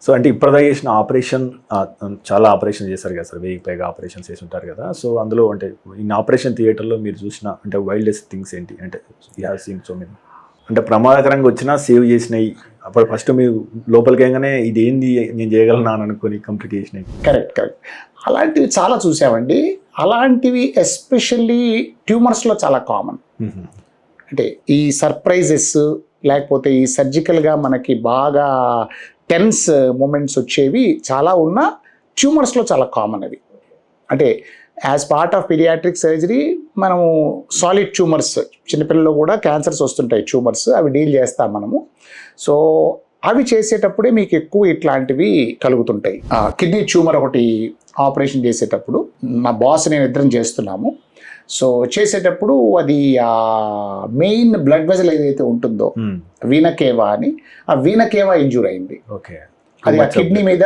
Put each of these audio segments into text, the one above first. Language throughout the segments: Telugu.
సో అంటే ఇప్పటిదాకా చేసిన ఆపరేషన్ చాలా ఆపరేషన్ చేశారు కదా సార్, 1000 పైగా ఆపరేషన్స్ చేసి ఉంటారు కదా. సో అందులో అంటే ఇన్ ఆపరేషన్ థియేటర్లో మీరు చూసిన అంటే వైల్డెస్ట్ థింగ్స్ ఏంటి? అంటే you have seen so many, అంటే ప్రమాదకరంగా వచ్చినా సేవ్ చేసినాయి, అప్పుడు ఫస్ట్ మీరు లోపలికి వెళ్ళగానే ఇది ఏంది నేను చేయగలనా అని అనుకుని కంప్లీట్ చేసినాయి. కరెక్ట్. అలాంటివి చాలా చూసామండి. అలాంటివి ఎస్పెషల్లీ ట్యూమర్స్లో చాలా కామన్. అంటే ఈ సర్ప్రైజెస్ లేకపోతే ఈ సర్జికల్గా మనకి బాగా టెన్స్ మూమెంట్స్ వచ్చేవి చాలా ఉన్న ట్యూమర్స్లో చాలా కామన్ అవి. అంటే as part of paediatric surgery మనము సాలిడ్ ట్యూమర్స్, చిన్నపిల్లల్లో కూడా క్యాన్సర్స్ వస్తుంటాయి ట్యూమర్స్, అవి డీల్ చేస్తాం మనము. సో అవి చేసేటప్పుడే మీకు ఎక్కువ ఇట్లాంటివి కలుగుతుంటాయి. కిడ్నీ ట్యూమర్ ఒకటి ఆపరేషన్ చేసేటప్పుడు నా బాస్ నేను ఇద్దరం చేస్తున్నాము. సో చేసేటప్పుడు అది మెయిన్ బ్లడ్ వెజల్ ఏదైతే ఉంటుందో వీనకేవా అని, ఆ వీనకేవా ఇంజూర్ అయింది. ఓకే, అది ఆ కిడ్నీ మీద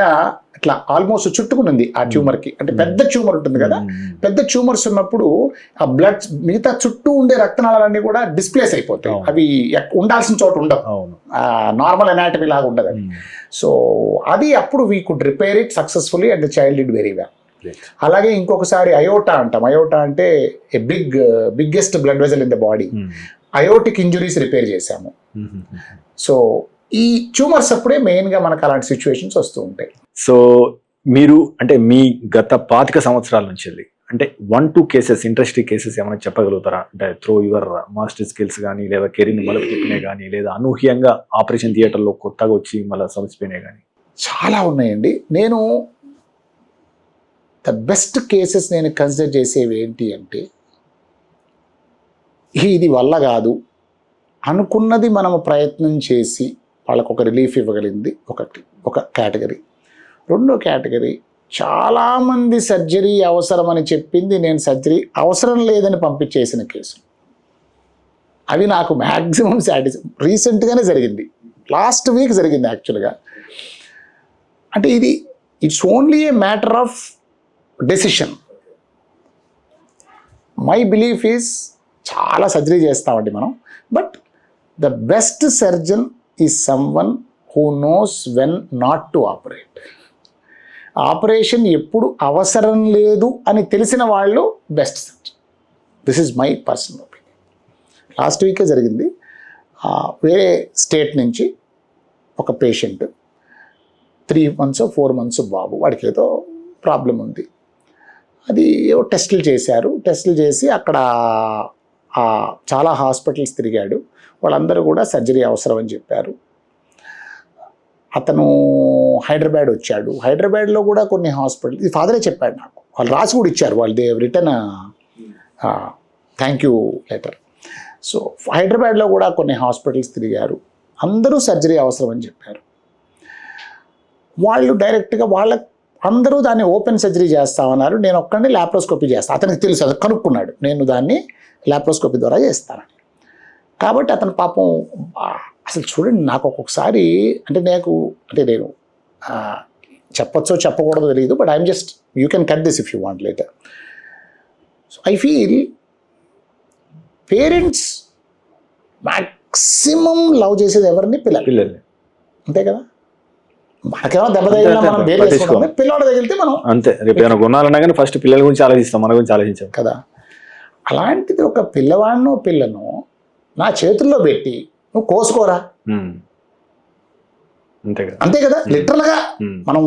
ఇట్లా ఆల్మోస్ట్ చుట్టుకునింది ఆ ట్యూమర్కి. అంటే పెద్ద ట్యూమర్ ఉంటుంది కదా, పెద్ద ట్యూమర్స్ ఉన్నప్పుడు ఆ బ్లడ్ మిగతా చుట్టూ ఉండే రక్తనాళాలన్నీ కూడా డిస్ప్లేస్ అయిపోతాయి. అవి ఉండాల్సిన చోట ఉండవు, నార్మల్ అనాటమీ లాగా ఉండదు అది. సో అది అప్పుడు we could repair it successfully and the child did very well. అలాగే ఇంకొకసారి అయోటా అంటాం. అయోటా అంటే a biggest blood vessel in the body. Aortic injuries repair చేశాము. సో ఈ ట్యూమర్స్ అప్పుడే మెయిన్గా మనకు అలాంటి సిచ్యువేషన్స్ వస్తూ ఉంటాయి. సో మీరు అంటే మీ గత 25 సంవత్సరాల నుంచి వెళ్ళి అంటే 1-2 కేసెస్, ఇంట్రెస్టింగ్ కేసెస్ ఏమైనా చెప్పగలుగుతారా? అంటే త్రో యువర్ మాస్టర్ స్కిల్స్ కానీ, లేదా కెరీర్ని మలుపు తిప్పినాయి కానీ, లేదా అనూహ్యంగా ఆపరేషన్ థియేటర్లో కొత్తగా వచ్చి మళ్ళీ సమసిపోయినాయి కానీ? చాలా ఉన్నాయండి. నేను ద బెస్ట్ కేసెస్ నేను కన్సిడర్ చేసేవి ఏంటి అంటే, ఇది వల్ల కాదు అనుకున్నది మనము ప్రయత్నం చేసి వాళ్ళకు ఒక రిలీఫ్ ఇవ్వగలిగింది ఒక కేటగిరీ. రెండో కేటగిరీ, చాలామంది సర్జరీ అవసరమని చెప్పింది, నేను సర్జరీ అవసరం లేదని పంపించేసిన కేసు. అవి నాకు మ్యాక్సిమం రీసెంట్గానే జరిగింది, లాస్ట్ వీక్ జరిగింది యాక్చువల్గా. అంటే it's only a matter of decision. My belief is చాలా సర్జరీ చేస్తామండి మనం, but the best surgeon is someone who knows when not to operate. Operation ఎప్పుడు అవసరం లేదు అని తెలిసిన వాళ్ళు best surgeon. This is my personal opinion. Last వీకే జరిగింది. వేరే స్టేట్ నుంచి ఒక పేషెంట్, 3 months 4 months బాబు, వాడికి ఏదో ప్రాబ్లం ఉంది. అది ఏవో టెస్టులు చేశారు. టెస్టులు చేసి అక్కడ చాలా హాస్పిటల్స్ తిరిగాడు. వాళ్ళందరూ కూడా సర్జరీ అవసరం అని చెప్పారు. అతను హైదరాబాద్ వచ్చాడు. హైదరాబాద్లో కూడా కొన్ని హాస్పిటల్, ఇది ఫాదరే చెప్పాడు నాకు, వాళ్ళు రాసి కూడా ఇచ్చారు, వాళ్ళు they return thank you letter. So హైదరాబాద్లో కూడా కొన్ని హాస్పిటల్స్ తిరిగారు. అందరూ సర్జరీ అవసరం అని చెప్పారు. వాళ్ళు డైరెక్ట్గా అందరూ దాన్ని ఓపెన్ సర్జరీ చేస్తామన్నారు. నేను ఒక్కడిని ల్యాప్రోస్కోపీ చేస్తాను. అతనికి తెలుసు, అది కనుక్కున్నాడు, నేను దాన్ని ల్యాప్రోస్కోపీ ద్వారా చేస్తానని. కాబట్టి అతను పాపం అసలు చూడండి, నాకు ఒక్కొక్కసారి నేను చెప్పచ్చో చెప్పకూడదో తెలియదు, but I'm just, you can cut this if you want later. So I feel parents maximum love చేసేది ఎవరిని? పిల్లల్ని. అంతే కదా. మనకేమో దెబ్బ తగిలినా మనం వేరు చేసుకుంటాం, పిల్లవాడు తగిలితే మనం అంతే. రేపు ఏమైనా కొనాలన్నా కానీ ఫస్ట్ పిల్లల గురించి ఆలోచిస్తాం, మన గురించి ఆలోచించాం కదా. అలాంటిది ఒక పిల్లవాడినో పిల్లను నా చేతుల్లో పెట్టి నువ్వు కోసుకోరా, అంతే కదా. లిటరల్గా మనం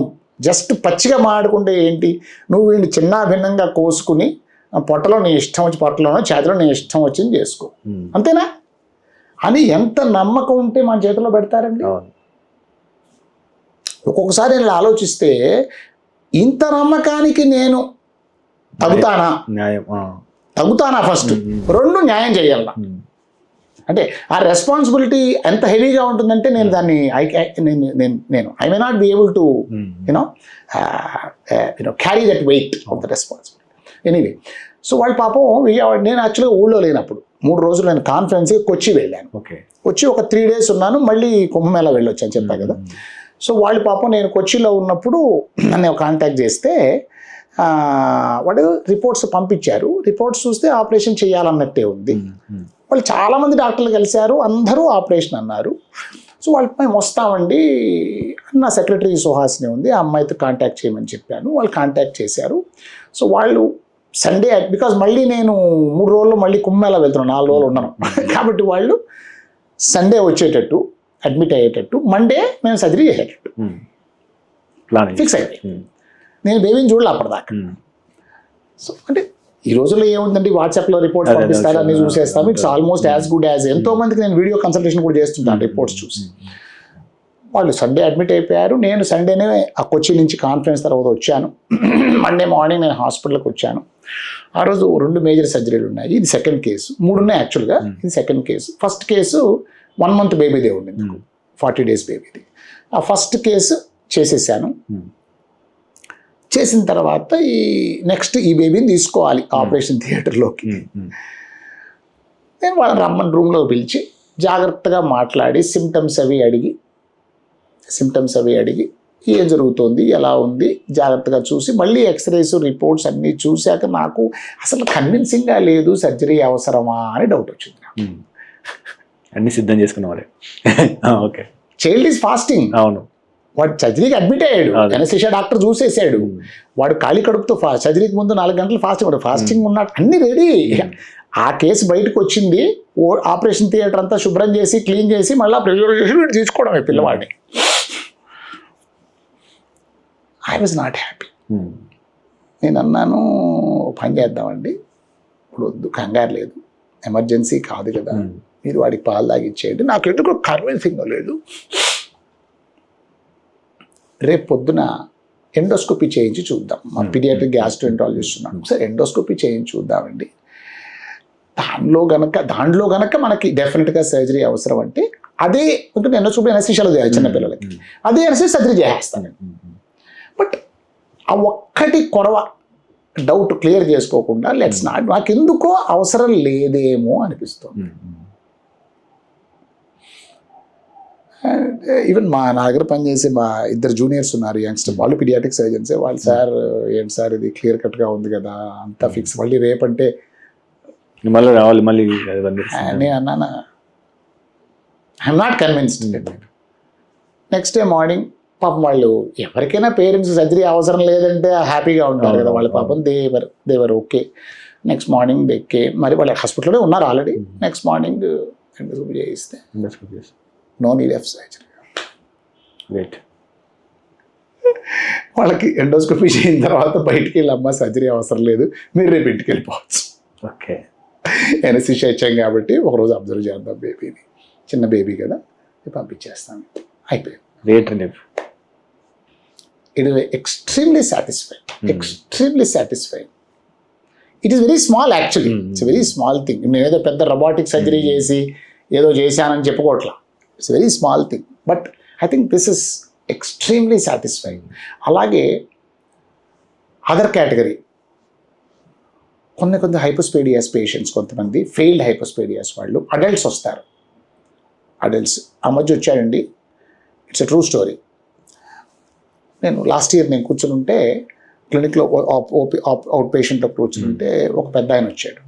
జస్ట్ పచ్చిగా మాడుకుంటే ఏంటి, నువ్వు వీడిని చిన్న భిన్నంగా కోసుకుని పొట్టలో నీ ఇష్టం వచ్చి, పొట్టలోనో చేతిలో నీ ఇష్టం వచ్చింది చేసుకో, అంతేనా అని ఎంత నమ్మకం ఉంటే మన చేతిలో పెడతారండి. ఒక్కొక్కసారి నేను ఆలోచిస్తే, ఇంత నమ్మకానికి నేను తగుతానా? ఫస్ట్ 2 న్యాయం చేయాల. అంటే ఆ రెస్పాన్సిబిలిటీ ఎంత హెవీగా ఉంటుందంటే నేను దాన్ని I may not be able to you know carry that weight of the responsibility. Anyway, so వాళ్ళ పాపం నేను యాక్చువల్గా ఊళ్ళో లేనప్పుడు 3 రోజులు నేను కాన్ఫరెన్స్కి కొచ్చి వెళ్ళాను. వచ్చి ఒక 3 days ఉన్నాను, మళ్ళీ కుంభమేళా వెళ్ళొచ్చాను చెప్పాను కదా. సో వాళ్ళు పాపం నేను కొచ్చిలో ఉన్నప్పుడు నన్ను కాంటాక్ట్ చేస్తే వాళ్ళు రిపోర్ట్స్ పంపించారు. రిపోర్ట్స్ చూస్తే ఆపరేషన్ చేయాలన్నట్టే ఉంది. వాళ్ళు చాలామంది డాక్టర్లు కలిశారు, అందరూ ఆపరేషన్ అన్నారు. సో వాళ్ళకి మేము వస్తామండి, నా సెక్రటరీ సుహాసిని ఉంది, ఆ అమ్మాయితో కాంటాక్ట్ చేయమని చెప్పాను. వాళ్ళు కాంటాక్ట్ చేశారు. సో వాళ్ళు సండే, బికాజ్ మళ్ళీ నేను 3 రోజుల్లో మళ్ళీ కుంభమేళ వెళ్తున్నాను, 4 రోజులు ఉన్నాను కాబట్టి వాళ్ళు సండే వచ్చేటట్టు, అడ్మిట్ అయ్యేటట్టు, మండే మేము సర్జరీ చేసేటట్టు ఫిక్స్ అయిపోయి. నేను బేబీని చూడాలి అప్పటిదాకా. సో అంటే ఈ రోజుల్లో ఏముందండి, వాట్సాప్లో రిపోర్ట్స్ పంపిస్తారు, అన్ని చూసేస్తాం. It's almost as good as. ఎంతో మందికి నేను వీడియో కన్సల్టేషన్ కూడా చేస్తుంటాను రిపోర్ట్స్ చూసి. వాళ్ళు సండే అడ్మిట్ అయిపోయారు. నేను సండేనే ఆ కొచ్చి నుంచి కాన్ఫరెన్స్ తర్వాత వచ్చాను. మండే మార్నింగ్ నేను హాస్పిటల్కి వచ్చాను. ఆ రోజు 2 మేజర్ సర్జరీలు ఉన్నాయి. ఇది సెకండ్ కేసు, 3 ఉన్నాయి యాక్చువల్గా, ఇది second case. First case 1 month బేబీదే ఉండింది, 40 days బేబీది. ఆ ఫస్ట్ కేసు చేసేసాను. చేసిన తర్వాత ఈ నెక్స్ట్ ఈ బేబీని తీసుకోవాలి ఆపరేషన్ థియేటర్లోకి. నేను వాళ్ళని రమ్మని రూమ్లో పిలిచి జాగ్రత్తగా మాట్లాడి సిమ్టమ్స్ అవి అడిగి ఏం జరుగుతుంది, ఎలా ఉంది జాగ్రత్తగా చూసి, మళ్ళీ ఎక్స్రేస్ రిపోర్ట్స్ అన్నీ చూశాక నాకు అసలు కన్విన్సింగ్గా లేదు, సర్జరీ అవసరమా అని డౌట్ వచ్చింది. అన్ని సిద్ధం చేసుకున్నవారే. Okay, child is fasting. అవును, వాడు సర్జరీకి అడ్మిట్ అయ్యాడు, ఎనస్థీషియా డాక్టర్ చూసేసాడు. వాడు ఖాళీ కడుపుతో సర్జరీకి ముందు 4 గంటలు ఫాస్టింగ్ ఉన్నాడు, అన్ని రెడీ. ఆ కేసు బయటకు వచ్చింది, ఆపరేషన్ థియేటర్ అంతా శుభ్రం చేసి క్లీన్ చేసి మళ్ళీ ప్రిజర్వ్ చేసి వీడు తీసుకోవడమే పిల్లవాడిని. I was not happy. నేను అన్నాను, పని చేద్దామండి, ఇప్పుడు వద్దు, కంగారు లేదు, ఎమర్జెన్సీ కాదు కదా, మీరు వాడికి పాలు తాగిచ్చేయండి. నాకు ఎందుకు కన్విన్సింగ్ లేదు. రేపు పొద్దున ఎండోస్కోపీ చేయించి చూద్దాం, మా పీడియాట్రిక్ గ్యాస్ట్రోఎంట్రాలజిస్ట్ ఉన్నాను, ఒకసారి ఎండోస్కోపీ చేయించి చూద్దామండి. దాంట్లో గనక మనకి డెఫినెట్గా సర్జరీ అవసరం అంటే అదే ఎండోస్కోపీ ఎనస్థీషియాలో చేయాలి చిన్నపిల్లలకి, అదే ఎనస్థీషియా సర్జరీ చేస్తాను. బట్ ఆ ఒక్కటి కొరవ డౌట్ క్లియర్ చేసుకోకుండా లెట్స్ నాట్, నాకు ఎందుకో అవసరం లేదేమో అనిపిస్తుంది. ఈవెన్ నా దగ్గర పనిచేసే మా 2 juniors ఉన్నారు, యంగ్స్టర్, వాళ్ళు పీడియాట్రిక్ సర్జన్సే. వాళ్ళు సార్ ఏంటి సార్ ఇది క్లియర్ కట్గా ఉంది కదా, అంతా ఫిక్స్, మళ్ళీ రేపంటే మళ్ళీ రావాలి మళ్ళీ. నేను అన్నాను, I'm not convinced. Next day morning పాపం వాళ్ళు, ఎవరికైనా పేరెంట్స్ సర్జరీ అవసరం లేదంటే హ్యాపీగా ఉంటారు కదా వాళ్ళ, పాపం దేవర్ ఓకే. నెక్స్ట్ మార్నింగ్ దెక్కే, మరి వాళ్ళ హాస్పిటల్లో ఉన్నారు ఆల్రెడీ. నెక్స్ట్ మార్నింగ్ ఎండోస్కోపీ చేయిస్తే నో నీడ్ ఆఫ్ సర్జరీ. వాళ్ళకి ఎండోస్కోపీ చేయిన తర్వాత బయటికి వెళ్ళి, అమ్మ సర్జరీ అవసరం లేదు, మీరు రేపు ఇంటికి వెళ్ళిపోవచ్చు. ఓకే, ఎనస్థీషియా ఇచ్చాం కాబట్టి ఒకరోజు అబ్జర్వ్ చేద్దాం బేబీని, చిన్న బేబీ కదా, పంపించేస్తాను, అయిపోయింది. It is extremely satisfying. It is very small actually. It's a very small thing. నేను ఏదో పెద్ద robotic surgery చేసి ఏదో చేశానని చెప్పుకోవట్లా. It's a very small thing. But I think this is extremely satisfying. అలాగే అదర్ కేటగిరీ కొన్ని హైపోస్పేడియాస్ పేషెంట్స్, కొంతమంది ఫెయిల్డ్ హైపోస్పేడియాస్ వాళ్ళు అడల్ట్స్ వస్తారు. అడల్ట్స్ ఆ మధ్య వచ్చాడండి, ఇట్స్ ఎ ట్రూ స్టోరీ. నేను లాస్ట్ ఇయర్ నేను కూర్చుని క్లినిక్లో అవుట్ పేషెంట్లో కూర్చుని ఒక పెద్ద ఆయన వచ్చాడు.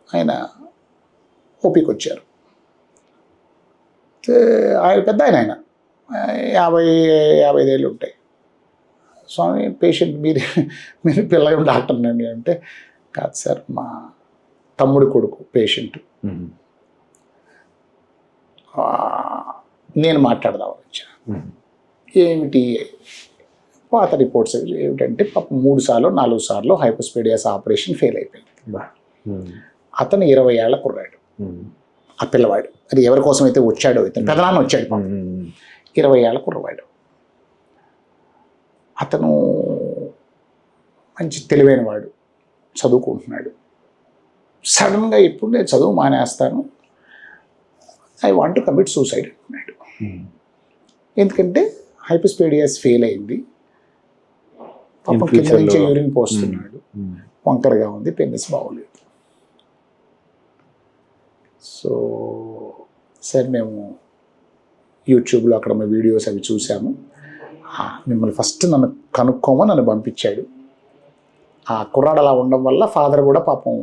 ఆయన ఓపీకి వచ్చారు. ఆయన పెద్ద ఆయన 50 ఏళ్ళు ఉంటాయి. స్వామి పేషెంట్ మీరు పిల్లలు డాక్టర్నండి అంటే, కాదు సార్ మా తమ్ముడు కొడుకు పేషెంట్, నేను మాట్లాడదామని వచ్చాను. ఏమిటి పాత రిపోర్ట్స్ ఏమిటంటే, పాపం 3 సార్లు 4 సార్లు హైపోస్పేడియాస్ ఆపరేషన్ ఫెయిల్ అయిపోయింది. అతను 20 ఏళ్ల కుర్రాడు, ఆ పిల్లవాడు, అది ఎవరి కోసం అయితే వచ్చాడో, ఇతను పెదనాన్న వచ్చాడు, 20 ఏళ్ల కుర్రవాడు. అతను మంచి తెలివైన వాడు, చదువుకుంటున్నాడు. సడన్గా ఇప్పుడు నేను చదువు మానేస్తాను, I want to commit suicide అంటున్నాడు. ఎందుకంటే హైపోస్పేడియాస్ ఫెయిల్ అయింది, పాపం కింద నుంచి యూరిన్ పోస్తున్నాడు, వంకరగా ఉంది, పెన్నిస్ బాగోలేదు. సో సార్ మేము యూట్యూబ్లో అక్కడ మా వీడియోస్ అవి చూసాము, మిమ్మల్ని ఫస్ట్ నన్ను కనుక్కోమని నన్ను పంపించాడు. ఆ కుర్రాడు అలా ఉండడం వల్ల ఫాదర్ కూడా పాపం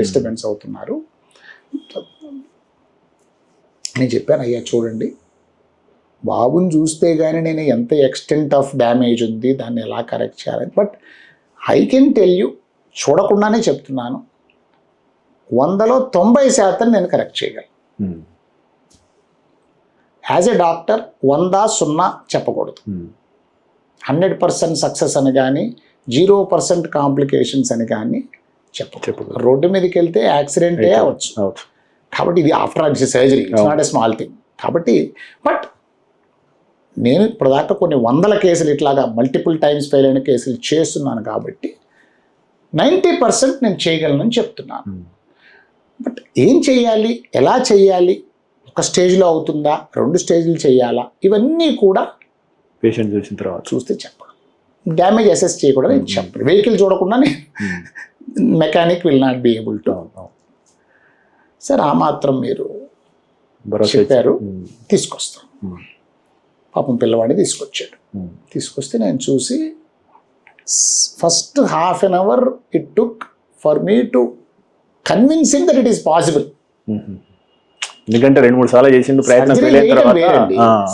డిస్టర్బెన్స్ అవుతున్నారు. నేను చెప్పాను, అయ్యా చూడండి, బాబుని చూస్తే కానీ నేను ఎంత ఎక్స్టెంట్ ఆఫ్ డ్యామేజ్ ఉంది, దాన్ని ఎలా కరెక్ట్ చేయాలి, but I can tell you, చూడకుండానే చెప్తున్నాను, 100లో 90% నేను కరెక్ట్ చేయగలను. యాజ్ ఎ డాక్టర్ 100 చెప్పకూడదు. 100% సక్సెస్ అని కానీ 0% కాంప్లికేషన్స్ అని కానీ చెప్పకూడదు. రోడ్డు మీదకి వెళ్తే యాక్సిడెంటే అవ్వచ్చు. కాబట్టి ఇది after all it's surgery, it's not a small thing. కాబట్టి బట్ నేను ఇప్పటిదాకా కొన్ని 100 కేసులు ఇట్లాగా మల్టిపుల్ టైమ్స్ ఫెయిల్ అయిన కేసులు చేస్తున్నాను కాబట్టి 90% నేను చేయగలనని చెప్తున్నాను. బట్ ఏం చేయాలి, ఎలా చేయాలి, ఒక స్టేజ్లో అవుతుందా, 2 స్టేజ్లు చేయాలా, ఇవన్నీ కూడా పేషెంట్ చూసిన తర్వాత చూస్తే చెప్పాలి. డ్యామేజ్ అసెస్ చేయకూడదు నేను చెప్పను. వెహికల్ చూడకుండా mechanic will not be able to. Sir ఆ మాత్రం మీరు చెప్పారు, తీసుకొస్తాం. పాపం పిల్లవాడిని తీసుకొచ్చాడు. తీసుకొస్తే నేను చూసి first half an hour it took for me to convincing that it is possible. ఎందుకంటే 2-3 సార్లు చేసిండు ప్రయత్నం.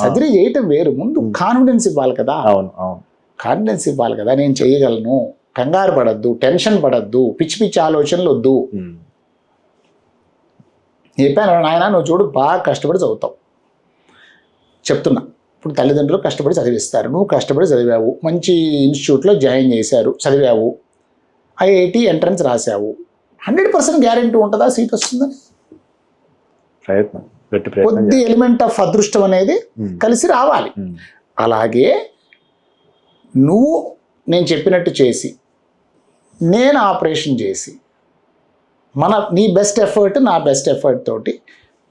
సర్జరీ చేయటం వేరు, ముందు కాన్ఫిడెన్స్ ఇవ్వాలి కదా. కాన్ఫిడెన్స్ ఇవ్వాలి కదా, నేను చేయగలను, కంగారు పడద్దు, టెన్షన్ పడద్దు, పిచ్చి పిచ్చి ఆలోచనలు వద్దు. చెప్పాను, నాయన నువ్వు చూడు, బాగా కష్టపడి చదువుతావు, చెప్తున్నా. ఇప్పుడు తల్లిదండ్రులు కష్టపడి చదివిస్తారు, నువ్వు కష్టపడి చదివావు, మంచి ఇన్స్టిట్యూట్లో జాయిన్ చేశారు, చదివావు, IIT ఎంట్రన్స్ రాశావు, 100% గ్యారెంటీ ఉంటుందా సీట్ వస్తుందని? ప్రయత్నం, కొద్ది ఎలిమెంట్ ఆఫ్ అదృష్టం అనేది కలిసి రావాలి. అలాగే నువ్వు నేను చెప్పినట్టు చేసి, నేను ఆపరేషన్ చేసి, నీ బెస్ట్ ఎఫర్ట్ నా బెస్ట్ ఎఫర్ట్ తోటి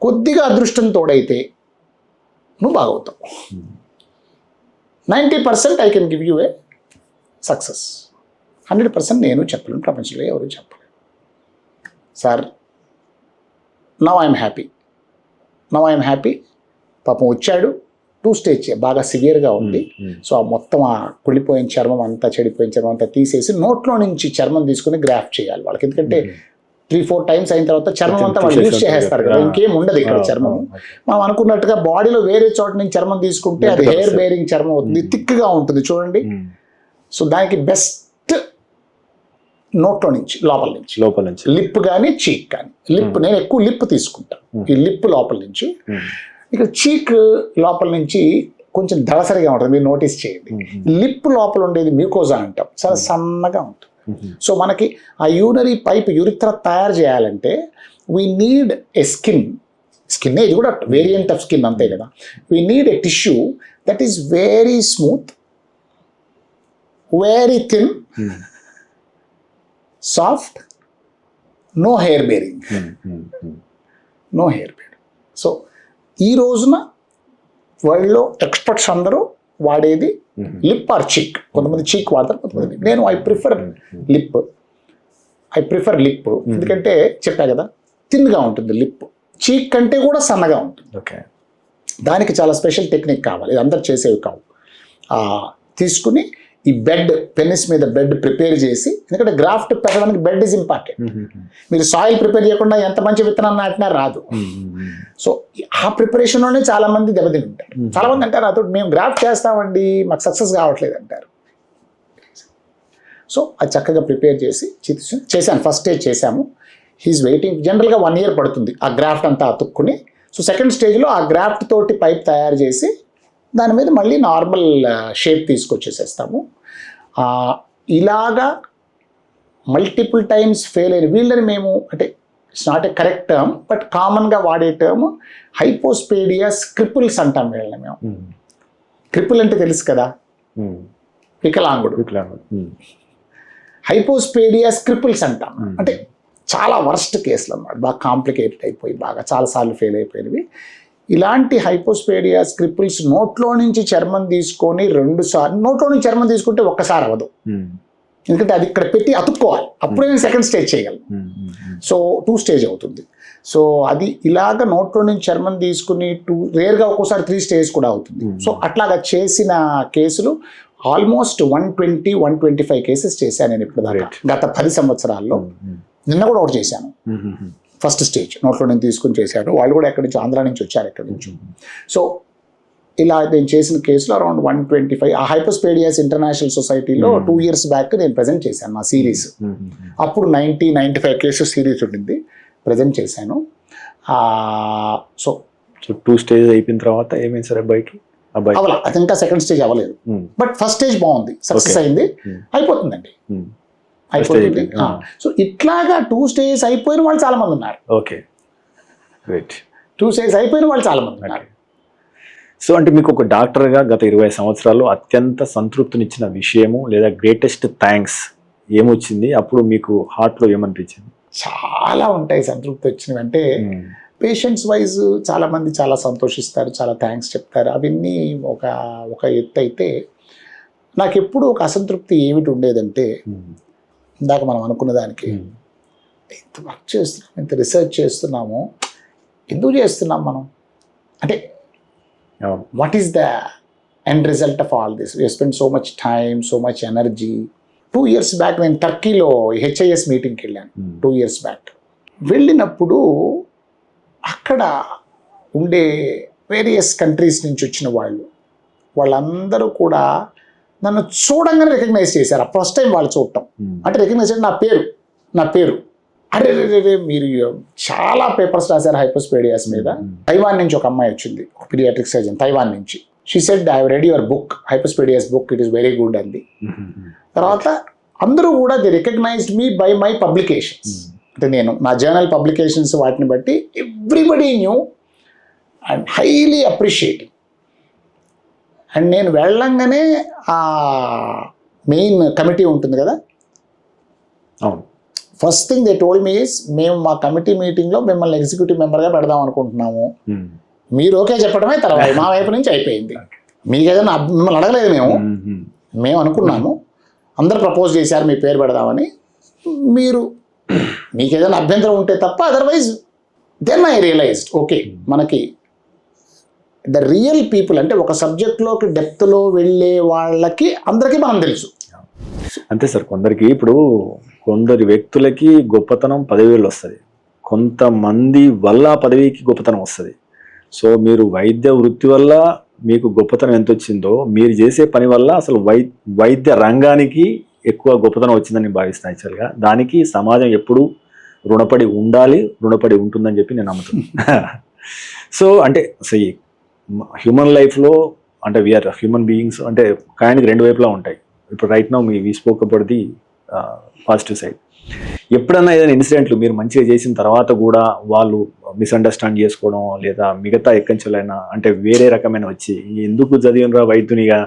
కొద్దిగా అదృష్టం తోడైతే నువ్వు బాగవుతావు. 90% I can give you A success. 100% నేను చెప్పలేను, ప్రపంచంలో ఎవరు చెప్పలేరు. Sir now I'm happy. పాపం వచ్చాడు, 2 స్టేజ్ బాగా సివియర్గా ఉంది. సో ఆ మొత్తం ఆ కుళ్ళిపోయిన చర్మం అంతా, చెడిపోయిన చర్మం అంతా తీసేసి నోట్లో నుంచి చర్మం తీసుకుని గ్రాఫ్ట్ చేయాలి వాళ్ళకి. ఎందుకంటే 3-4 టైమ్స్ అయిన తర్వాత చర్మం అంతా వాళ్ళు యూజ్ చేసేస్తారు కదా, ఇంకేం ఉండదు ఇక్కడ చర్మం. మనం అనుకున్నట్టుగా బాడీలో వేరే చోట నుంచి చర్మం తీసుకుంటే అది హెయిర్ బేరింగ్ చర్మం అవుతుంది, థిక్గా ఉంటుంది చూడండి. సో దానికి బెస్ట్ నోట్లో నుంచి, లోపల నుంచి లిప్ కానీ చీక్ కానీ. నేను ఎక్కువ లిప్ తీసుకుంటాను, ఈ లిప్ లోపల నుంచి. ఇక్కడ చీక్ లోపల నుంచి కొంచెం దళసరిగా ఉంటుంది, మీరు నోటీస్ చేయండి. లిప్ లోపల ఉండేది మ్యూకోజా అంటాం, చాలా సన్నగా ఉంటుంది. సో మనకి ఆ యూరినరీ పైప్, యూరిథ్రా తయారు చేయాలంటే వీ నీడ్ ఎ స్కిన్, ఇది కూడా వేరియంట్ ఆఫ్ స్కిన్ అంతే కదా. We need a tissue that is very smooth, very thin, soft, no hair bearing. So ఈ రోజున వరల్డ్లో ఎక్స్పర్ట్స్ అందరూ వాడేది లిప్ ఆర్ చీక్. కొంతమంది చీక్ వాడతారు, కొంతమంది. నేను ఐ ప్రిఫర్ లిప్. ఎందుకంటే చెప్పా కదా, థిన్గా ఉంటుంది లిప్, చీక్ కంటే కూడా సన్నగా ఉంటుంది. దానికి చాలా స్పెషల్ టెక్నిక్ కావాలి, ఇది అందరు చేసేవి కావు. తీసుకుని ఈ పెన్నిస్ మీద బెడ్ ప్రిపేర్ చేసి, ఎందుకంటే గ్రాఫ్ట్ పెట్టడానికి బెడ్ ఇస్ ఇంపార్టెంట్. మీరు సాయిల్ ప్రిపేర్ చేయకుండా ఎంత మంచి విత్తనం నాటినా రాదు. సో ఆ ప్రిపరేషన్లోనే చాలా మంది దెబ్బతిని ఉంటారు. చాలా మంది అంటారు నాతో, మేము గ్రాఫ్ట్ చేస్తామండి, మాకు సక్సెస్ కావట్లేదు అంటారు. సో అది చక్కగా ప్రిపేర్ చేశాను. ఫస్ట్ స్టేజ్ చేశాము, హీఈస్ వెయిటింగ్. జనరల్గా 1 year పడుతుంది ఆ గ్రాఫ్ట్ అంతా అతుక్కుని. సో సెకండ్ స్టేజ్లో ఆ గ్రాఫ్ట్ తోటి పైప్ తయారు చేసి దాని మీద మళ్ళీ నార్మల్ షేప్ తీసుకొచ్చేసేస్తాము. ఇలాగా మల్టిపుల్ టైమ్స్ ఫెయిల్ అయిన వీళ్ళని మేము, అంటే it's not a correct term, but కామన్గా వాడే టర్మ్ హైపోస్పేడియస్ క్రిపుల్స్ అంటాం వీళ్ళని మేము. క్రిపుల్ అంటే తెలుసు కదా, వికలాంగుడు. హైపోస్పేడియస్ క్రిపుల్స్ అంటాం, అంటే చాలా వర్స్ట్ కేసులు అన్నమాట, బాగా కాంప్లికేటెడ్ అయిపోయి, బాగా చాలాసార్లు ఫెయిల్ అయిపోయినవి. ఇలాంటి హైపోస్పేడియాస్ క్రిపుల్స్ నోట్లో నుంచి చర్మం తీసుకొని 2 సార్లు, నోట్లో నుంచి చర్మం తీసుకుంటే ఒక్కసారి అవ్వదు, ఎందుకంటే అది ఇక్కడ పెట్టి అతుక్కోవాలి, అప్పుడే నేను సెకండ్ స్టేజ్ చేయగలను. సో 2 స్టేజ్ అవుతుంది. సో అది ఇలాగ నోట్లో నుంచి చర్మం తీసుకుని రేర్గా ఒక్కోసారి 3 స్టేజ్ కూడా అవుతుంది. సో అట్లాగా చేసిన కేసులు ఆల్మోస్ట్ 120-125 కేసెస్ చేశాను నేను ఇప్పుడు దాకా, గత 10 సంవత్సరాల్లో. నిన్న కూడా ఒకటి చేశాను, ఫస్ట్ స్టేజ్ నోట్లో నేను తీసుకుని చేశాను. వాళ్ళు కూడా ఎక్కడి నుంచి, ఆంధ్ర నుంచి వచ్చారు ఎక్కడి నుంచి. సో ఇలా నేను చేసిన కేసులో అరౌండ్ 125 ఆ హైపోస్పేడియాస్ ఇంటర్నేషననల్ సొసైటీలో 2 years బ్యాక్ నేను ప్రజెంట్ చేశాను నా సిరీస్. అప్పుడు 95 కేసెస్ సిరీస్ ఉండింది, ప్రజెంట్ చేశాను. సో 2 stages అయిపోయిన తర్వాత ఏమైంది సార్ అబ్బాయికి? అవ్వాలి, అది ఇంకా సెకండ్ స్టేజ్ అవ్వలేదు, బట్ ఫస్ట్ స్టేజ్ బాగుంది, సక్సెస్ అయింది, అయిపోతుందండి, అయిపోతుంది. సో ఇట్లాగా 2 stages అయిపోయిన వాళ్ళు చాలా మంది ఉన్నారు. Okay, right. 2 stages అయిపోయిన వాళ్ళు చాలా మంది ఉన్నారు. సో అంటే మీకు ఒక డాక్టర్గా గత 20 సంవత్సరాలు అత్యంత సంతృప్తినిచ్చిన విషయము లేదా గ్రేటెస్ట్ థ్యాంక్స్ ఏమొచ్చింది? అప్పుడు మీకు హార్ట్లో ఏమనిపించింది? చాలా ఉంటాయి సంతృప్తి వచ్చినవి. అంటే పేషెంట్స్ వైజ్ చాలా మంది చాలా సంతోషిస్తారు, చాలా థ్యాంక్స్ చెప్తారు, అవన్నీ ఒక ఎత్తు అయితే, నాకు ఎప్పుడు ఒక అసంతృప్తి ఏమిటి ఉండేదంటే, ఇందాక మనం అనుకున్న దానికి ఇంత వర్క్ చేస్తున్నాం, ఇంత రీసెర్చ్ చేస్తున్నాము, ఎందుకు చేస్తున్నాం మనం అంటే, what is the end result of all this? We spend so much time, so much energy. 2 years back నేను టర్కీలో HIS మీటింగ్కి వెళ్ళాను. 2 years బ్యాక్ వెళ్ళినప్పుడు అక్కడ ఉండే వేరియస్ కంట్రీస్ నుంచి వచ్చిన వాళ్ళందరూ కూడా నన్ను చూడంగానే రికగ్నైజ్ చేశారు. ఫస్ట్ టైం వాళ్ళు చూడటం అంటే రికగ్నైజ్ అంటే నా పేరు అరే మీరు చాలా పేపర్స్ రాశారు హైపోస్పేడియాస్ మీద. తైవాన్ నుంచి ఒక అమ్మాయి వచ్చింది, ఒక పీడియాట్రిక్ సర్జన్ తైవాన్ నుంచి. She said I have read your book, హైపోస్పేడియాస్ book, it is very good అంది. తర్వాత అందరూ కూడా they recognized me by my publications. అంటే నేను నా జర్నల్ పబ్లికేషన్స్ వాటిని బట్టి everybody knew and highly appreciating. And నేను వెళ్ళంగానే ఆ మెయిన్ కమిటీ ఉంటుంది కదా, first thing they told me is, మేము మా కమిటీ మీటింగ్లో మిమ్మల్ని ఎగ్జిక్యూటివ్ మెంబర్గా పెడదాం అనుకుంటున్నాము, మీరు ఓకే చెప్పడమే తర్వాత మా వైపు నుంచి అయిపోయింది. మీకు ఏదైనా మిమ్మల్ని అడగలేదు, మేము అనుకున్నాము, అందరు ప్రపోజ్ చేశారు మీ పేరు పెడదామని, మీకు ఏదైనా అభ్యంతరం ఉంటే తప్ప, otherwise then I realised okay మనకి ద రియల్ పీపుల్ అంటే ఒక సబ్జెక్ట్లోకి డెప్త్లో వెళ్ళే వాళ్ళకి అందరికీ మనం తెలుసు. అంతే సార్, కొందరికి ఇప్పుడు కొందరి వ్యక్తులకి గొప్పతనం పదవిలో వస్తుంది, కొంతమంది వల్ల పదవికి గొప్పతనం వస్తుంది. సో మీరు వైద్య వృత్తి వల్ల మీకు గొప్పతనం ఎంత వచ్చిందో, మీరు చేసే పని వల్ల అసలు వైద్య రంగానికి ఎక్కువ గొప్పతనం వచ్చిందని నేను భావిస్తాను. యాక్చువల్గా దానికి సమాజం ఎప్పుడూ రుణపడి ఉండాలి, రుణపడి ఉంటుందని చెప్పి నేను నమ్ముతున్నాను. సో అంటే హ్యూమన్ లైఫ్లో అంటే వీఆర్ హ్యూమన్ బీయింగ్స్ అంటే కాయనికి 2 వైపులా ఉంటాయి. ఇప్పుడు right now we spoke about the positive side. ఎప్పుడన్నా ఏదైనా ఇన్సిడెంట్లు మీరు మంచిగా చేసిన తర్వాత కూడా వాళ్ళు మిస్అండర్స్టాండ్ చేసుకోవడం, లేదా మిగతా ఎక్కంచెలైనా అంటే వేరే రకమైన వచ్చి ఎందుకు చదివినరా వైద్యునిగా,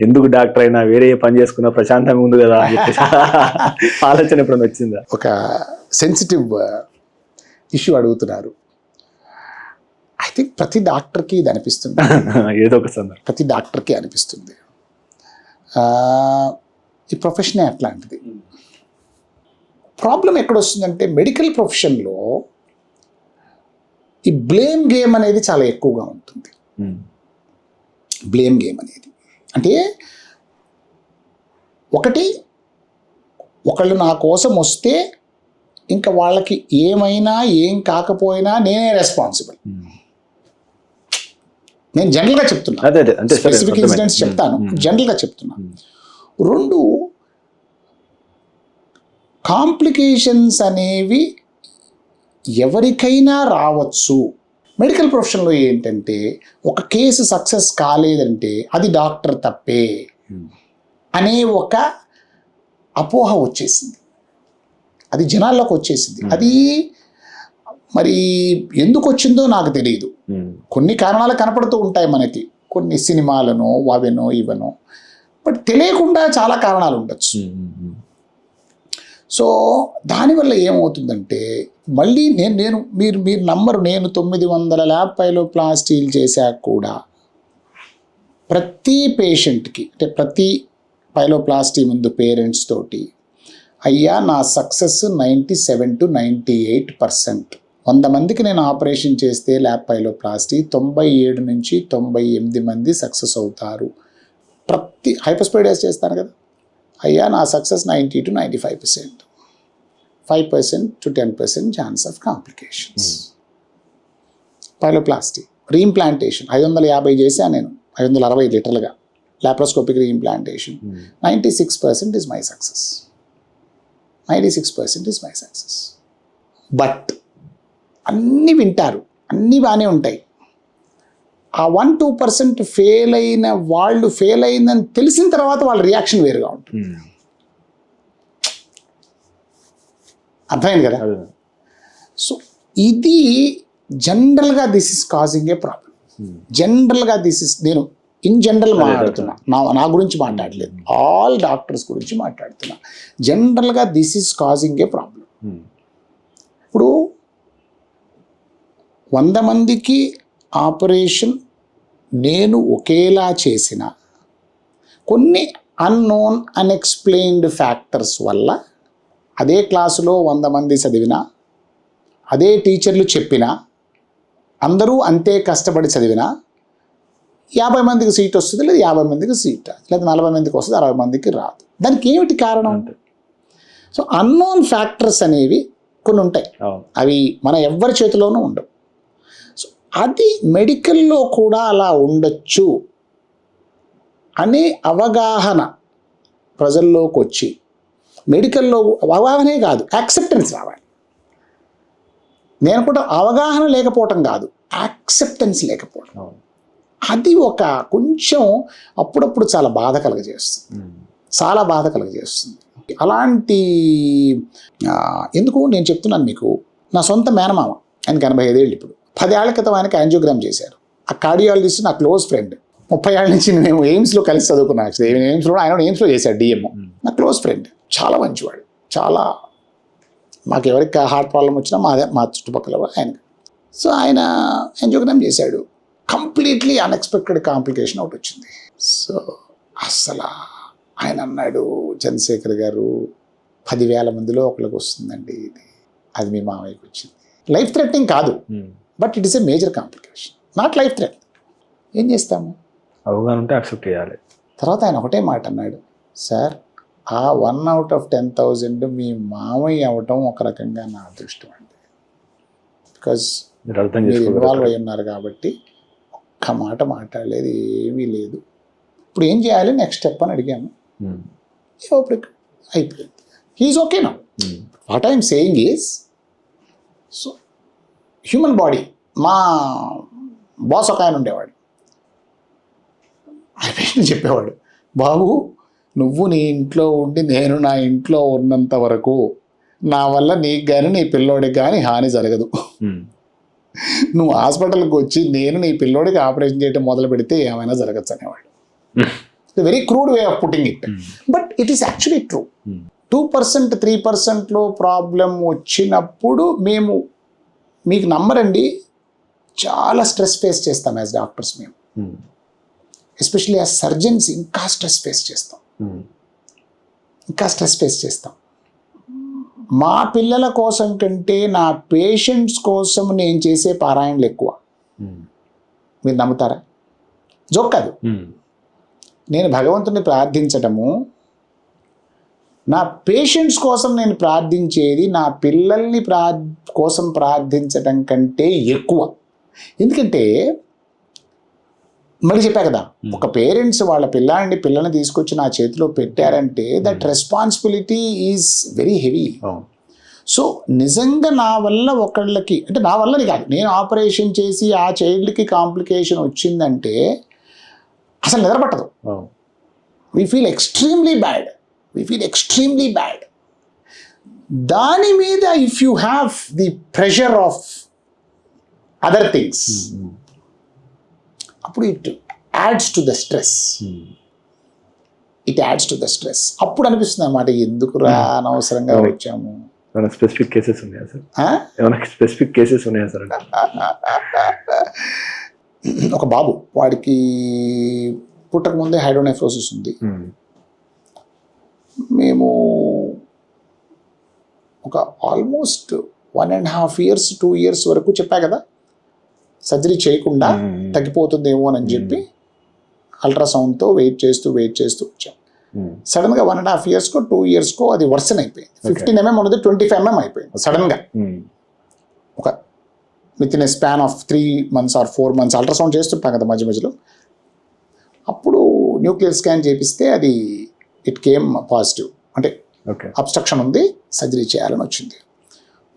ఎందుకు డాక్టర్ అయినా, వేరే పని చేసుకున్నా ప్రశాంతంగా ఉంది కదా అని చెప్పేసి ఆలోచన ఎప్పుడన్నా వచ్చిందా? ఒక సెన్సిటివ్ ఇష్యూ అడుగుతున్నారు. ఐ థింక్ ప్రతి డాక్టర్కి ఇది అనిపిస్తుంది, ఏదో ఒక సందర్భం ప్రతి డాక్టర్కి అనిపిస్తుంది. ఈ ప్రొఫెషనే అట్లాంటిది. ప్రాబ్లం ఎక్కడొస్తుందంటే మెడికల్ ప్రొఫెషన్లో ఈ బ్లేమ్ గేమ్ అనేది చాలా ఎక్కువగా ఉంటుంది. బ్లేమ్ గేమ్ అనేది అంటే ఒకళ్ళు నా కోసం వస్తే ఇంకా వాళ్ళకి ఏమైనా ఏం కాకపోయినా నేనే రెస్పాన్సిబుల్. నేను జనరల్గా చెప్తున్నా, స్పెసిఫిక్ ఇన్సిడెంట్స్ చెప్తాను, జనరల్గా చెప్తున్నాను. 2 కాంప్లికేషన్స్ అనేవి ఎవరికైనా రావచ్చు. మెడికల్ ప్రొఫెషన్లో ఏంటంటే ఒక కేసు సక్సెస్ కాలేదంటే అది డాక్టర్ తప్పే అనే ఒక అపోహ వచ్చేసింది, అది జనాల్లోకి వచ్చేసింది. అది మరి ఎందుకు వచ్చిందో నాకు తెలియదు. కొన్ని కారణాలు కనపడుతూ ఉంటాయి మనకి, కొన్ని సినిమాలను అవనో ఇవనో, బట్ తెలియకుండా చాలా కారణాలు ఉండొచ్చు. సో దానివల్ల ఏమవుతుందంటే మళ్ళీ మీరు నమ్మరు, నేను 900 ల్యాబ్ పైలోప్లాస్టీలు చేశాక కూడా ప్రతి పేషెంట్కి అంటే ప్రతి పైలోప్లాస్టీ ముందు పేరెంట్స్ తోటి, అయ్యా నా సక్సెస్ 97 to 98%. 100 మందికి నేను ఆపరేషన్ చేస్తే ల్యాబ్ పైలోప్లాస్టీ 97 నుంచి 98 మంది సక్సెస్ అవుతారు. హైపోస్పేడియాస్ చేస్తాను కదా, అయ్యా నా success 90 to 95%. 5% to 10% chance of complications. Pyeloplasty, reimplantation 550 చేశాను నేను, 560 లిటరల్గా laparoscopic reimplantation. 96% is my success. 96% is my success. But అన్నీ వింటారు, అన్నీ బాగానే ఉంటాయి. ఆ 1-2% ఫెయిల్ అయిన వాళ్ళు ఫెయిల్ అయిందని తెలిసిన తర్వాత వాళ్ళ రియాక్షన్ వేరుగా ఉంటుంది. అర్థమైంది కదా? సో ఇది జనరల్గా this is causing A problem. జనరల్గా దిస్ ఇస్, నేను ఇన్ జనరల్ మాట్లాడుతున్నా, నా గురించి మాట్లాడలేదు, ఆల్ డాక్టర్స్ గురించి మాట్లాడుతున్నా. జనరల్గా this is causing A problem. ఇప్పుడు 100 మందికి ఆపరేషన్ నేను ఒకేలా చేసిన కొన్ని అన్నోన్ అన్ఎక్స్ప్లెయిన్డ్ ఫ్యాక్టర్స్ వల్ల అదే క్లాసులో 100 మంది చదివినా, అదే టీచర్లు చెప్పినా, అందరూ అంతే కష్టపడి చదివినా 50 మందికి సీట్ వస్తుంది, లేదా 50 మందికి సీట్ రాదు, లేదా 40 మందికి వస్తుంది, 60 మందికి రాదు. దానికి ఏమిటి కారణం? సో అన్నోన్ ఫ్యాక్టర్స్ అనేవి కొన్ని ఉంటాయి, అవి మన ఎవ్వరి చేతిలోనూ ఉండవు. సో అది మెడికల్లో కూడా అలా ఉండొచ్చు అనే అవగాహన ప్రజల్లోకి వచ్చి, మెడికల్లో అవగాహనే కాదు యాక్సెప్టెన్స్ రావాలి. నేను కూడా అవగాహన లేకపోవటం కాదు, యాక్సెప్టెన్స్ లేకపోవడం, అది ఒక కొంచెం అప్పుడప్పుడు చాలా బాధ కలుగజేస్తుంది, చాలా బాధ కలుగజేస్తుంది. అలాంటి ఎందుకు నేను చెప్తున్నాను మీకు, నా సొంత మేనమామ, ఆయనకి 85 ఏళ్ళు. ఇప్పుడు 10 ఏళ్ల క్రితం ఆయనకి యాంజియోగ్రామ్ చేశారు. ఆ కార్డియాలజిస్ట్ నా క్లోజ్ ఫ్రెండ్, 30 ఏళ్ళ నుంచి మేము ఎయిమ్స్లో కలిసి చదువుకున్నాం. ఎయిమ్స్లో ఆయన ఎయిమ్స్లో చేశాడు డిఎంఓ, నా క్లోజ్ ఫ్రెండ్, చాలా మంచివాడు, చాలా మాకు ఎవరికి హార్ట్ ప్రాబ్లం వచ్చినా మా చుట్టుపక్కల ఆయన. సో ఆయన యాంజియోగ్రామ్ చేశాడు, కంప్లీట్లీ అన్ఎక్స్పెక్టెడ్ కాంప్లికేషన్ ఒకటి వచ్చింది. సో అసలు ఆయన అన్నాడు, చంద్రశేఖర్ గారు 10,000 మందిలో ఒకరికి వస్తుందండి ఇది, అది మీ మామయ్యకి వచ్చింది. లైఫ్ థ్రెటనింగ్ కాదు, but it is a major complication, not life threat. ఏం చేస్తాము? అవగాహన ఉంటే యాక్సెప్ట్ చేయాలి. తర్వాత ఆయన ఒకటే మాట అన్నాడు, సార్ ఆ 1 out of 10,000 మీ మామయ్య అవ్వటం ఒక రకంగా నా అదృష్టం అండి, బికాజ్ మీరు ఇన్వాల్వ్ అయి ఉన్నారు కాబట్టి ఒక్క మాట మాట్లాడలేదు, ఏమీ లేదు. ఇప్పుడు ఏం చేయాలి నెక్స్ట్ స్టెప్ అని అడిగాము. అయిపోయింది, he is okay now. What I'm saying is, so human body, మా బాస్ ఒక ఆయన ఉండేవాడు, ఆయన చెప్పేవాడు, బాబు నువ్వు నీ ఇంట్లో ఉండి నేను నా ఇంట్లో ఉన్నంత వరకు నా వల్ల నీకు కానీ నీ పిల్లోడికి కానీ హాని జరగదు. నువ్వు హాస్పిటల్కి వచ్చి నేను నీ పిల్లోడికి ఆపరేషన్ చేయడం మొదలు పెడితే ఏమైనా జరగచ్చు అనేవాడు. Very crude way of putting it, but it is actually true. 2%, 3%లో ప్రాబ్లం వచ్చినప్పుడు మేము, మీకు నమ్మరండి, చాలా స్ట్రెస్ ఫేస్ చేస్తాం యాజ్ డాక్టర్స్. మేము ఎస్పెషల్లీ యాజ్ సర్జన్స్ ఇంకా స్ట్రెస్ ఫేస్ చేస్తాం, ఇంకా స్ట్రెస్ ఫేస్ చేస్తాం. మా పిల్లల కోసం కంటే నా పేషెంట్స్ కోసం నేను చేసే పారాయణలు ఎక్కువ. మీరు నమ్ముతారా? జోక్ కాదు. నేను భగవంతుని ప్రార్థించటము, నా పేషెంట్స్ కోసం నేను ప్రార్థించేది నా పిల్లల్ని కోసం ప్రార్థించటం కంటే ఎక్కువ. ఎందుకంటే మళ్ళీ చెప్పా కదా, ఒక పేరెంట్స్ వాళ్ళ పిల్లని తీసుకొచ్చి నా చేతిలో పెట్టారంటే that responsibility is very heavy. So నిజంగా నా వల్ల ఒకళ్ళకి, అంటే నా వల్లని కాదు, నేను ఆపరేషన్ చేసి ఆ చైల్డ్కి కాంప్లికేషన్ వచ్చిందంటే అసలు నిద్రపట్టదు. వీ ఫీల్ ఎక్స్ట్రీమ్లీ బ్యాడ్, దాని మీద if you have the pressure of other things, అప్పుడు it adds to the stress. అప్పుడు అనిపిస్తుంది అన్నమాట, ఎందుకురా అనవసరంగా వచ్చాము. స్పెసిఫిక్ కేసెస్ ఉన్నాయా సార్? ఒక బాబు, వాడికి పుట్టక ముందే హైడ్రోనెఫ్రోసిస్ ఉంది. మేము ఒక ఆల్మోస్ట్ 1.5 years 2 years వరకు చెప్పా కదా, సర్జరీ చేయకుండా తగ్గిపోతుందేమో అని చెప్పి అల్ట్రాసౌండ్తో వెయిట్ చేస్తూ వచ్చాం. సడన్గా 1.5 yearsకో 2 yearsకో అది వర్సన్ అయిపోయింది. 15 mm ఉన్నది 25 mm అయిపోయింది సడన్గా. ఒక with in a span of 3 months or 4 months ultrasound చేస్తుంటాం కదా మధ్య మధ్యలో. అప్పుడు న్యూక్లియర్ స్కాన్ చేపిస్తే అది ఇట్ కేమ్ పాజిటివ్, అంటే అబ్స్ట్రక్షన్ ఉంది, సర్జరీ చేయాలని వచ్చింది.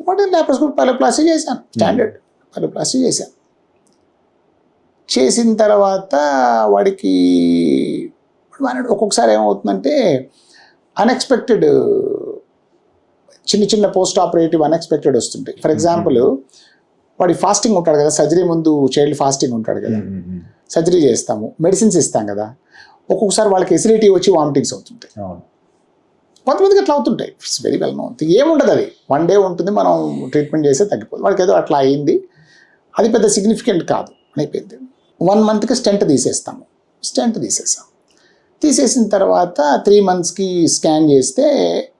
వాటి లాప్రోస్కోపీ పైలోప్లాస్టీ చేశాను, స్టాండర్డ్ పైలోప్లాస్టీ చేశాను. చేసిన తర్వాత వాడికి ఒక్కొక్కసారి ఏమవుతుందంటే అన్ఎక్స్పెక్టెడ్ చిన్న చిన్న పోస్ట్ ఆపరేటివ్ అన్ఎక్స్పెక్టెడ్ వస్తుంటాయి. ఫర్ ఎగ్జాంపుల్ వాడి ఫాస్టింగ్ ఉంటాడు కదా, సర్జరీ ముందు చైల్డ్ ఫాస్టింగ్ ఉంటాడు కదా, సర్జరీ చేస్తాము, మెడిసిన్స్ ఇస్తాం కదా, ఒక్కొక్కసారి వాళ్ళకి ఎసిడిటీ వచ్చి వామిటింగ్స్ అవుతుంటాయి. కొంతమందికి అట్లా అవుతుంటాయి, ఇట్స్ వెరీ వెల్ నోన్. ఏముండదు, అది 1 day ఉంటుంది, మనం ట్రీట్మెంట్ చేస్తే తగ్గిపోతుంది. వాడికి ఏదో అట్లా అయింది, అది పెద్ద సిగ్నిఫికెంట్ కాదు, అయిపోయింది. 1 monthకి స్టెంట్ తీసేస్తాము, స్టెంట్ తీసేసిన తర్వాత 3 monthsకి స్కాన్ చేస్తే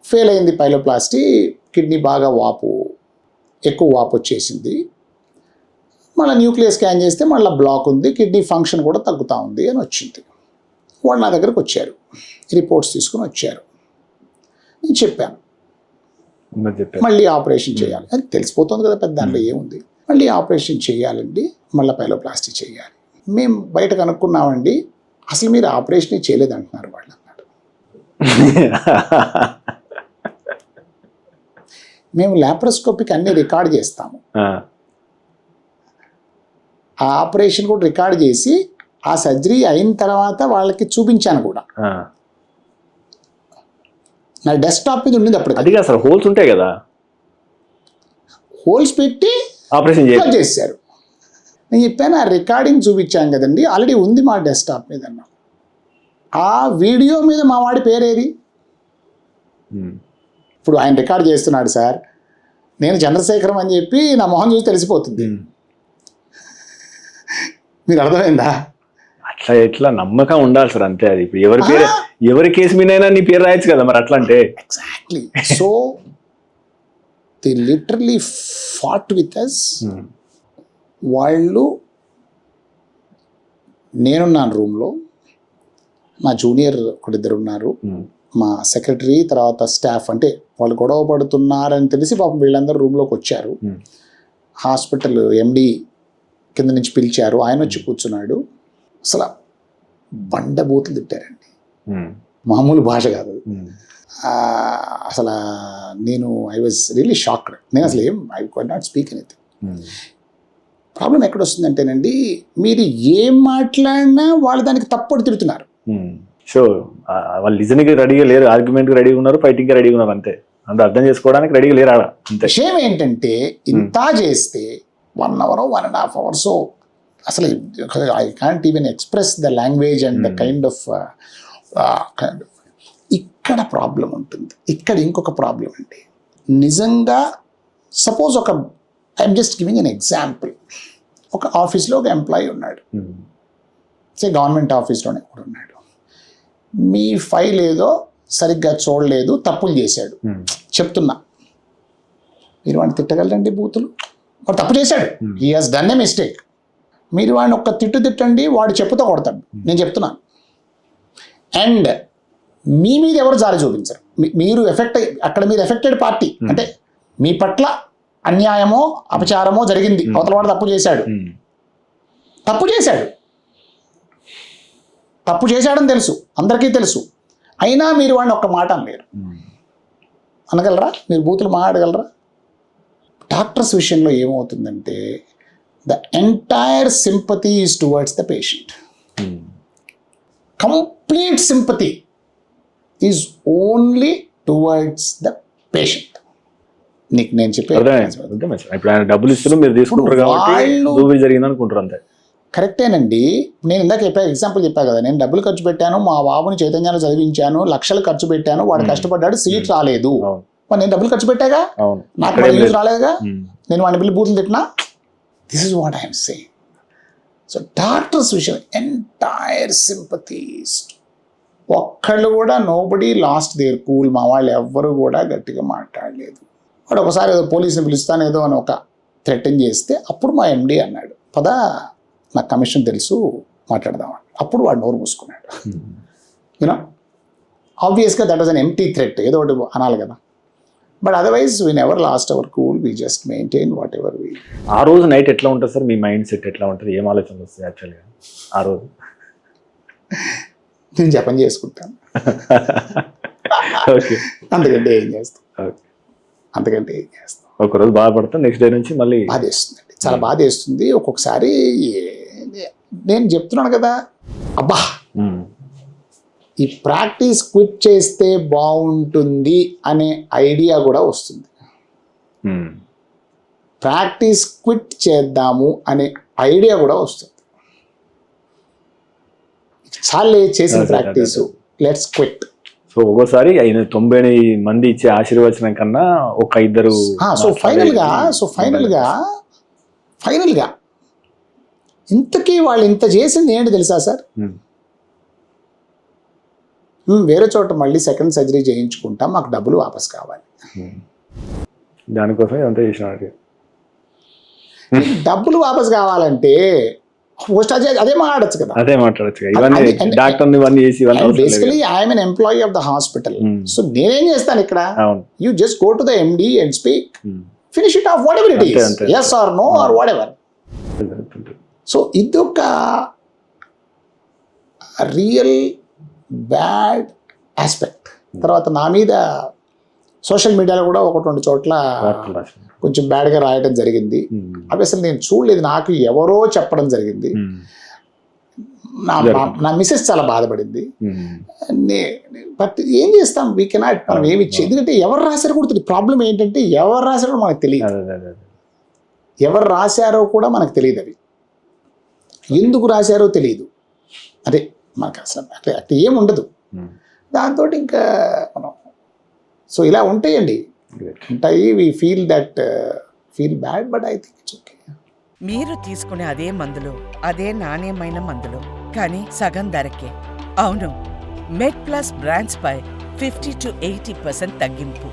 ఫెయిల్ అయింది పైలోప్లాస్టీ, కిడ్నీ బాగా ఎక్కువ వాపు వచ్చేసింది. మళ్ళీ న్యూక్లియర్ స్కాన్ చేస్తే మళ్ళీ బ్లాక్ ఉంది, కిడ్నీ ఫంక్షన్ కూడా తగ్గుతూ ఉంది అని వచ్చింది. వాళ్ళు నా దగ్గరకు వచ్చారు, రిపోర్ట్స్ తీసుకుని వచ్చారు. నేను చెప్పాను మళ్ళీ ఆపరేషన్ చేయాలి, అది తెలిసిపోతుంది కదా పెద్ద, దాంట్లో ఏముంది, మళ్ళీ ఆపరేషన్ చేయాలండి, మళ్ళీ పైలోప్లాస్టీ చేయాలి. మేము బయట కనుక్కున్నామండి, అసలు మీరు ఆపరేషన్ చేయలేదు అంటున్నారు వాళ్ళు అన్నాడు. మేము లాప్రోస్కోపిక్ అన్ని రికార్డ్ చేస్తాము, ఆ ఆపరేషన్ కూడా రికార్డ్ చేసి ఆ సర్జరీ అయిన తర్వాత వాళ్ళకి చూపించాను కూడా. నా డెస్క్టాప్ మీద ఉండింది అప్పుడు. అది అసలు హోల్స్ ఉంటాయి కదా, హోల్స్ పెట్టి ఆపరేషన్ చేశారు. నేను చెప్పాను ఆ రికార్డింగ్ చూపించాను కదండి, ఆల్రెడీ ఉంది మా డెస్క్టాప్ మీద అన్నా. ఆ వీడియో మీద మా వాడి పేరేది? ఇప్పుడు ఆయన రికార్డ్ చేస్తున్నాడు సార్, నేను చంద్రశేఖరం అని చెప్పి నా మొహం చూసి తెలిసిపోతుంది. మీరు అర్థమైందా? అట్లా ఎట్లా నమ్మకం ఉండాలి సార్, అంతే. అది ఇప్పుడు ఎవరి కేసు మీదైనా నీ పేరు రాయొచ్చు కదా మరి, అట్లా అంటే. Exactly. So they literally fought with us. వాళ్ళు, నేనున్నాను రూమ్లో, మా జూనియర్ ఒకరిద్దరు ఉన్నారు, మా సెక్రటరీ, తర్వాత స్టాఫ్. అంటే వాళ్ళు గొడవ పడుతున్నారని తెలిసి పాపం వీళ్ళందరూ రూమ్లోకి వచ్చారు. హాస్పిటల్ ఎండి కింద నుంచి పిలిచారు, ఆయన వచ్చి కూర్చున్నాడు. అసలు బండబూతులు తిట్టారండి, మామూలు భాష కాదు. అసలు ఐ వాజ్ రియలీ షాక్డ్. నేను అసలు I could not speak anything. Problem ఎక్కడ వస్తుందంటేనండి, మీరు ఏం మాట్లాడినా వాళ్ళు దానికి తప్పుడు తిడుతున్నారు. సో వాళ్ళు లిజనింగ్ రెడీగా లేరు, ఆర్గ్యుమెంట్కి రెడీగా ఉన్నారు, ఫైటింగ్కి రెడీగా ఉన్నారు, అంతే. అంత అర్థం చేసుకోవడానికి రెడీగా లేరు ఆడ. విషయం ఏంటంటే ఇంత చేస్తే 1 hour 1.5 hours అసలు I can't even express the language and the kind of ఇక్కడ ప్రాబ్లం ఉంటుంది. ఇక్కడ ఇంకొక ప్రాబ్లం అండి, నిజంగా suppose I'm just giving an example. ఒక ఆఫీస్లో ఒక ఎంప్లాయీ ఉన్నాడు, గవర్నమెంట్ ఆఫీస్లోనే కూడా ఉన్నాడు. మీ ఫైల్ ఏదో సరిగ్గా చూడలేదు, తప్పులు చేశాడు, చెప్తున్నా, మీరు వాడిని తిట్టగలరండి బూతులు? వాడు తప్పు చేశాడు, he has done a mistake. మీరు వాడిని ఒక్క తిట్టండి, వాడు చెప్పుతో కొడతాడు, నేను చెప్తున్నాను. అండ్ మీ మీద ఎవరు జాలి చూపించరు, మీరు అక్కడ మీరు ఎఫెక్టెడ్ పార్టీ. అంటే మీ పట్ల అన్యాయమో అపచారమో జరిగింది, అవతల వాడు తప్పు చేశాడని తెలుసు, అందరికీ తెలుసు, అయినా మీరు వాడిని ఒక్క మాట అనలేరు. అనగలరా? మీరు బూతులు మాట్లాడగలరా? డాక్టర్స్ విషయంలో ఏమవుతుందంటే the entire sympathy is towards the patient. Complete sympathy is only towards the patient. నీకు నేను చెప్పే డబ్బులు ఇస్తున్నారు, మీరు తీసుకుంటారు కాబట్టి జరిగింది అనుకుంటారు, అంతే. కరెక్టేనండి. నేను ఇందాక ఎగ్జాంపుల్ చెప్పా కదా, నేను డబ్బులు ఖర్చు పెట్టాను, మా బాబుని చైతన్యాలు చదివించాను, లక్షలు ఖర్చు పెట్టాను, వాడు కష్టపడ్డాడు, సీట్ రాలేదు, నేను డబ్బులు ఖర్చు పెట్టాగా, నాకు యూజ్ రాలేదుగా, నేను వాడిని పిల్లి బూతులు తిట్టినా. This is what I'm saying. So doctors విషయం ఎంటైర్ సింపతీస్. ఒక్కళ్ళు కూడా నోబడీ లాస్ట్ దేర్ కూల్. మా వాళ్ళు ఎవ్వరు కూడా గట్టిగా మాట్లాడలేదు. వాడు ఒకసారి ఏదో పోలీసుని పిలుస్తాను ఏదో అని ఒక థ్రెటన్ చేస్తే అప్పుడు మా ఎండి అన్నాడు, పదా నాకు కమిషన్ తెలుసు మాట్లాడదామని. అప్పుడు వాడు నోరు మూసుకున్నాడు. యూనో ఆబ్వియస్గా that was an empty threat, ఏదో ఒకటి అనాలి కదా. But otherwise we never lost our cool, we just maintain whatever we. ఆ రోజు నైట్ ఎట్లా ఉంటుంది సార్, మీ మైండ్ సెట్ ఎట్లా ఉంటుంది, ఏం ఆలోచనలు వస్తాయి యాక్చువల్గా ఆ రోజు? నేను జపం చేసుకుంటాను. ఓకే, అంతకంటే ఏం చేస్తాం, ఓకే. అంతకంటే ఏం చేస్తాం. ఒకరోజు బాధపడతాం, నెక్స్ట్ డే నుంచి మళ్ళీ బాధ వేస్తుందండి, చాలా బాధ వేస్తుంది. ఒక్కొక్కసారి నేను చెప్తున్నాను కదా, అబ్బా ఈ ప్రాక్టీస్ క్విట్ చేస్తే బాగుంటుంది అనే ఐడియా కూడా వస్తుంది. ప్రాక్టీస్ క్విట్ చేద్దాము అనే ఐడియా కూడా వస్తుంది. చాలే చేసిన ప్రాక్టీస్, లెట్స్ క్విట్. సో ఒక్కోసారి 90 మంది ఇచ్చే ఆశీర్వచనం కన్నా ఒక ఇద్దరు. సో ఫైనల్గా ఇంతకీ వాళ్ళు ఇంత చేసింది ఏంటి తెలుసా సార్? వేరే చోట మళ్ళీ సెకండ్ సర్జరీ చేయించుకుంటాం, మాకు డబ్బులు వాపస్ కావాలి. దానికోసం ఇదంతా చేసిన డబ్బులు వాపస్ కావాలంటే అదే మాట్లాడచ్చు కదా, అదే మాట్లాడచ్చు. ఇవన్నీ డాక్టర్ ఇవన్నీ చేసి basically I'm N employee of the hospital. So నేనేం చేస్తాను ఇక్కడ, you just go to the MD and speak, finish it of what ever it is, yes or no or whatever. So ఇదొక రియల్ బ్యాడ్ ఆస్పెక్ట్. తర్వాత నా మీద సోషల్ మీడియాలో కూడా 1-2 చోట్ల కొంచెం బ్యాడ్గా రాయడం జరిగింది. అవి అసలు నేను చూడలేదు, నాకు ఎవరో చెప్పడం జరిగింది. నా మిస్సెస్ చాలా బాధపడింది. బట్ ఏం చేస్తాం, వీ కెనాట్, మనం ఏమి ఎందుకంటే ఎవరు రాశారో కూడా తెలియదు. ప్రాబ్లం ఏంటంటే ఎవరు రాశారో మనకు తెలియదు, ఎవరు రాశారో కూడా మనకు తెలియదు, అవి ఎందుకు రాశారో తెలియదు. అదే మనకు అసలు అట్లా ఏముండదు. దాంతో ఇంకా మనం సో ఇలా ఉంటాయండి, ఉంటాయి. We feel bad, but I think it's okay. మీరు తీసుకునే అదే మందులు, అదే నాణ్యమైన మందులు, కానీ సగం ధరకే. అవును, మెడ్ ప్లస్ బ్రాండ్స్ పై 50 to 80% తగ్గింపు.